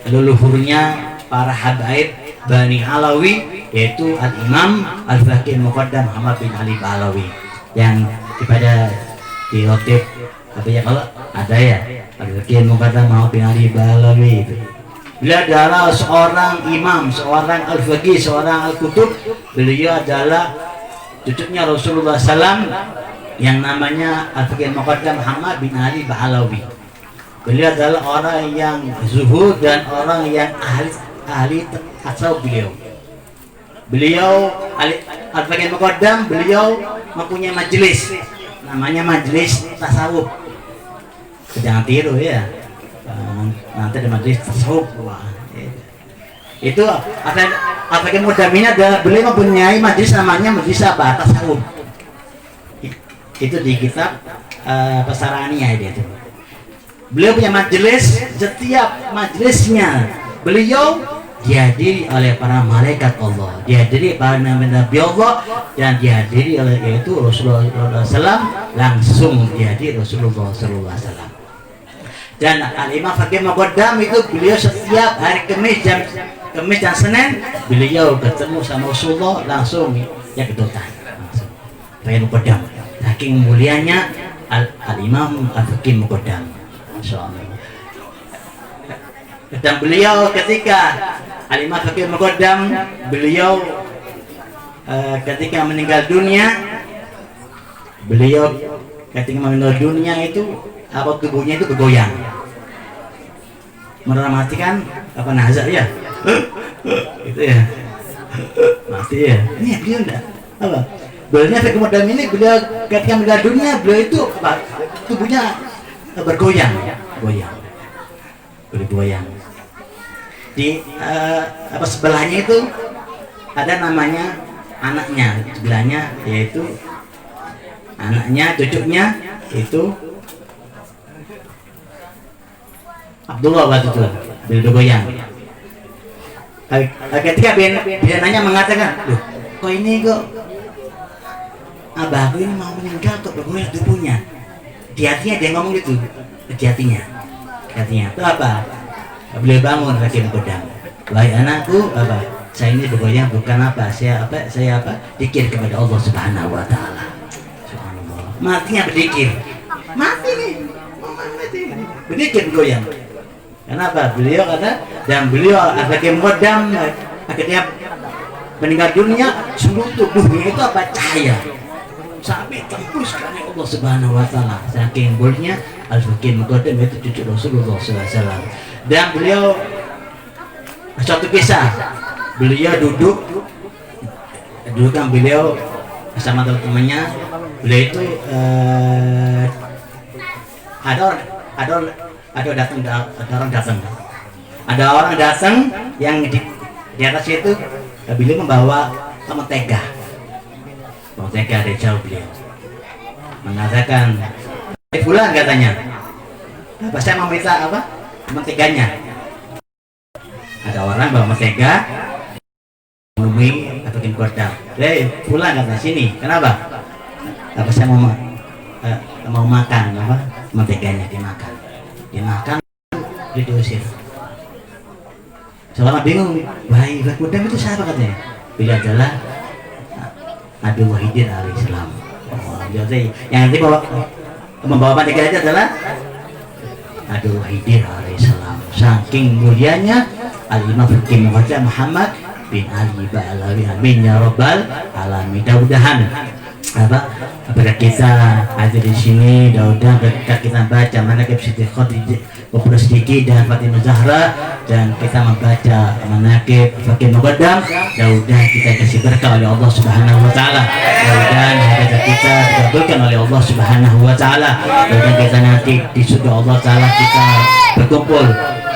leluhurnya para habaib Bani Alawi, yaitu Al-Imam Al-Faqih Muqaddam Muhammad bin Ali Ba'alawi, yang kepada di khotib ya, kalau ada ya Al-Faqih Muqaddam Muhammad bin Ali Ba'alawi itu. Beliau adalah seorang imam, seorang al-faqih, seorang al-kutub. Beliau adalah cucunya Rasulullah SAW yang namanya Al-Faqih Muqaddam Muhammad bin Ali Ba'alawi. Beliau adalah orang yang zuhud dan orang yang ahli tasawuf. Beliau Al-Faqih Muqaddam, beliau mempunyai majelis, namanya majelis tasawuf. Jangan tiru ya, nanti ada majelis tasawuf. Itu Al-Faqih Muqaddam ini adalah beliau mempunyai majelis, namanya majelis apa? Tasawuf. Itu di kitab Pasaraniyah itu. Beliau punya majelis, setiap majelisnya beliau dihadiri oleh para malaikat Allah, dihadiri para nabi Allah, dan dihadiri oleh yaitu Rasulullah SAW, langsung dihadiri Rasulullah SAW. Dan Al-Imam Faqih Muqaddam itu beliau setiap hari Kamis dan Senin beliau ketemu sama Rasulullah langsung ya kedutaan langsung. Faqih Muqaddam, saking mulianya Al-Imam Al-Faqih Muqaddam, insyaallah. Dan beliau ketika Al-Imam Faqih Muqaddam, beliau ketika meninggal dunia, beliau ketika meninggal dunia itu tubuhnya itu bergoyang, meramatikan nazar ya, itu ya, mati ya. Ini beliau enggak apa? Beliau Faqih Muqaddam ini beliau ketika meninggal dunia, beliau itu tubuhnya bergoyang, bergoyang. Di sebelahnya itu ada namanya anaknya, sebelahnya yaitu anaknya, cucunya itu Abdullah waktu itu bergoyang. Ketika biananya mengatakan, loh kok ini kok abahku ini mau meninggal kok bergoyang tubuhnya. Di hatinya dia ngomong gitu, di hatinya itu apa? Beliau bangun Faqih Muqaddam, wahai anakku, saya ini bergoyang bukan saya dikir kepada Allah Subhanahu Wa Taala. Subhanallah, matinya berdikir, mati nih, berdikir bergoyang. Kenapa? Beliau kata, dan beliau Faqih Muqaddam akhirnya meninggal dunia, seluruh tubuhnya itu cahaya sampai tembus karena Allah Subhanahu Wa Taala. Saking bolehnya Al-Faqih Muqaddam itu cucu Rasulullah SAW. Dan beliau suatu kisah, beliau duduk kan beliau bersama teman-temannya. Beliau itu ada orang datang yang di atas itu beliau membawa mentega dari jauh. Beliau mengatakan, bulan katanya, saya mau minta menteganya. Ada orang bawa mentega menemui Faqih Muqaddam, pulang kata sini, kenapa? Saya mau makan menteganya, dia makan dia diusir. Selama bingung, wahai Faqih Muqaddam itu siapa katanya? Beliau adalah Nabi Wahidin alaihissalam. Yang nanti membawa mentega itu adalah Nabi Wahidin alaihissalam. Saking mulianya Al-Imam Faqih Muqaddam Muhammad bin Ali Ba'alawi, amin ya rabbal alamin. Mudah-mudahan pada kita hadir di sini, mudah-mudahan ketika kita baca manaqib Siti Khadijah Kubra Siddiqah dan Fatimah Zahra, dan kita membaca manaqib Fakih Muqaddam, mudah-mudahan kita kasih berkah oleh Allah Subhanahu wa taala. Mudah-mudahan hajat kita dikabulkan oleh Allah Subhanahu wa taala. Mudah-mudahan kita nanti di surga Allah taala kita berkumpul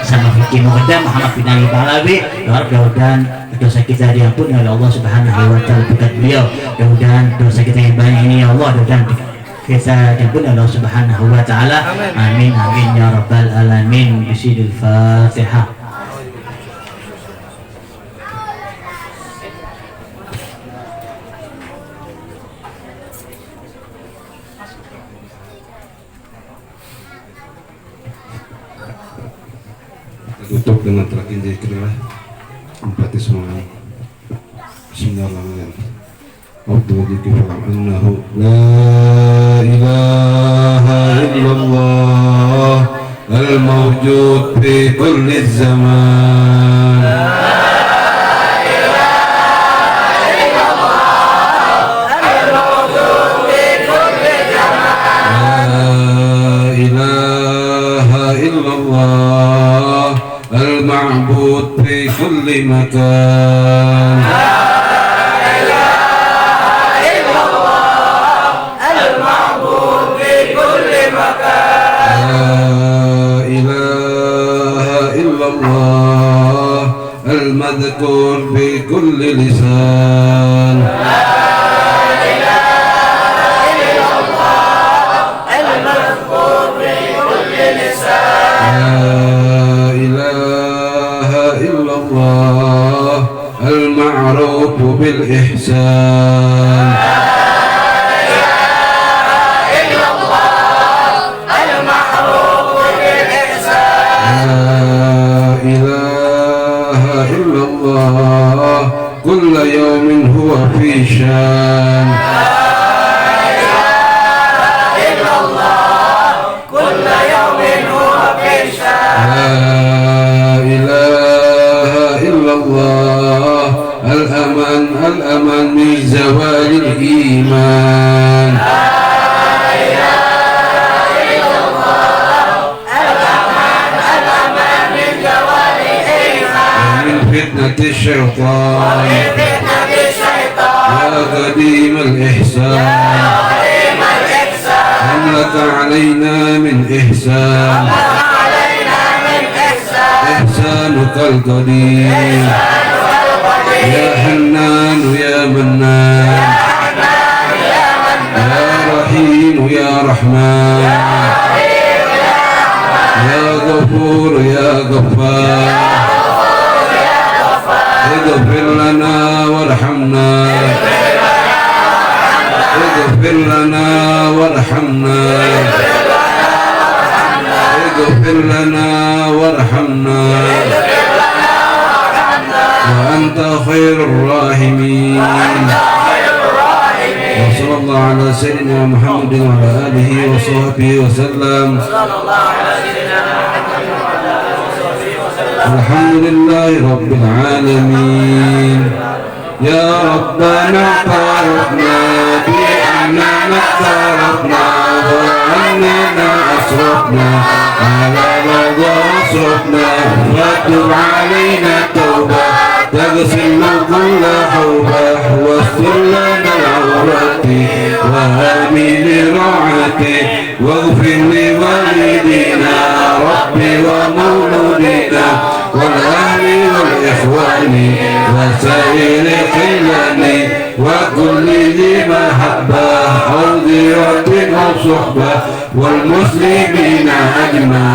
sama Fakih Muqaddam Muhammad bin Ali Ba'alawi. Mudah-mudahan dosa kita diampuni oleh Allah Subhanahu wa taala berkat beliau. Mudah-mudahan dosa kita yang banyak ini ya Allah, mudah-mudahan kita diampuni oleh Allah Subhanahu wa taala. Amin amin ya rabbal alamin. Bisidul Fatihah. Tutup dengan terakhir zikirlah empati semuanya. Bismillahirrahmanirrahim. Abdullah fa'lam annahu la ilaha illallah al-mawjud fi kulli zaman. المعبود في كل مكان. لا إله إلا الله المعبود في كل مكان. لا إله إلا الله المذكور في كل لسان. المعروف بالإحسان. لا إله إلا الله المعروف بالإحسان. لا إله إلا الله كل يوم هو في شان. لا إله إلا الله كل يوم هو في شان. لا إله إلا الله الأمان الأمان من زوال الإيمان. لا إله إلا الله الأمان الأمان من زوال الإيمان. ومن فتنة الشيطان يا قديم الإحسان. هل لك علينا من إحسان. إحسانك القديم يا حنان يا منان يا رحيم يا رحمن يا غفور يا غفار اغفر لنا وارحمنا اغفر لنا وارحمنا اغفر لنا وارحمنا وأنت خير الراحمين. وصلى الله على سيدنا محمد وعلى آله وصحبه وسلم. الحمد لله رب العالمين. يا ربنا اعترفنا بأننا اعترفنا وأننا أسرفنا على رضا أسرفنا وتب علينا توبة تغسل كل حوبة واستر لنا العورات وآمن راعتك واغفر لوالدينا ربي ومولودنا والأهل والإخوان وسائر خلاني وكل ذي محبة أو ذرة أو صحبة والمسلمين أجمع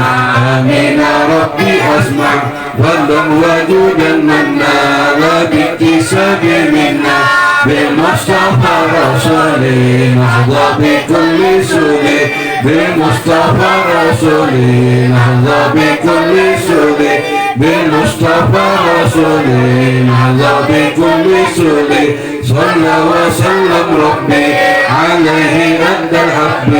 آمين ربي أسمع والله وجودا منا لا باكتساب منا بالمصطفى رسولي نحظى بكل سوء بالمصطفى رسولي نحظى بكل سوء بالمصطفى رسولي نحظى بكل سوء صلى وسلم ربي عليه عند الحب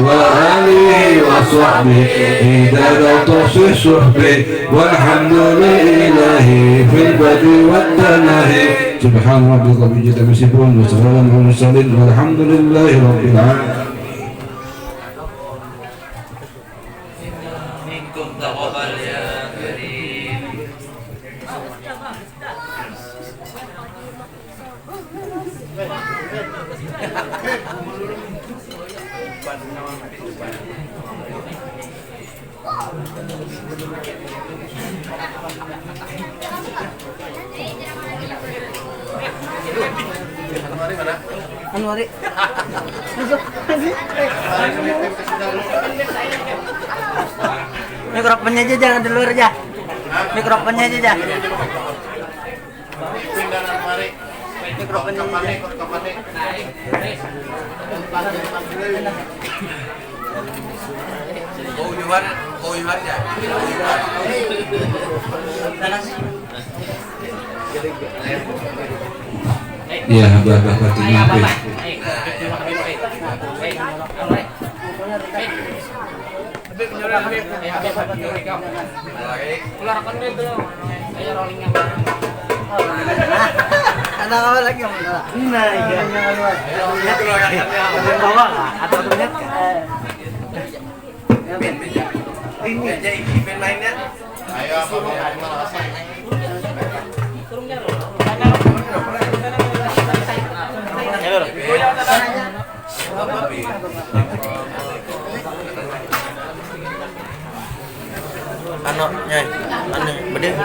وآله وصحبه إذا توصي صحبه والحمد لله في البدء والتناهي سبحان ربك رب العزة عما يصفون وسلام على المرسلين والحمد لله رب العالمين. Anu Ari. Mikrofonnya aja jangan di luar aja. Mikrofonnya aja aja. Mikrofonnya aja. Koyuan ya. Ya, Bapak Fatimah. Keluarkan itu. Ayo rollingnya. Ada apa lagi yang mana? Nah, iya. Bawa atau punya? Ini aja event lainnya. Ayo apa mau rasa? Ano, nyai, ano, bedeng.